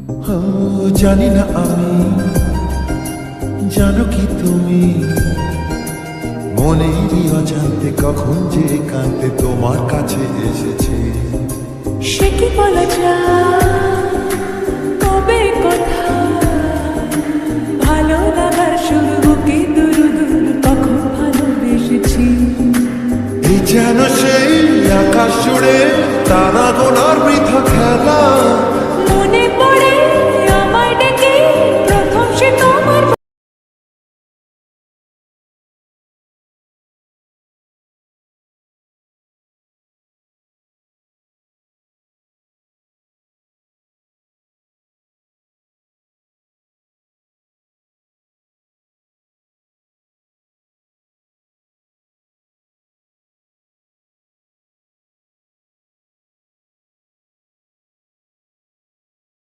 ও জানি না আমি, জানো কি তুমি, মনেরই অজান্তে কখন যে কাঁদতে তোমার কাছে এসেছে। সে কি বলা যায়, তবে কথা ভালো লাগার শুরু বুকে দুরু দুরু কখন ভালোবেসেছি। এই যেন সেই আকাশ জুড়ে তারা গোনার বৃথা খেলা।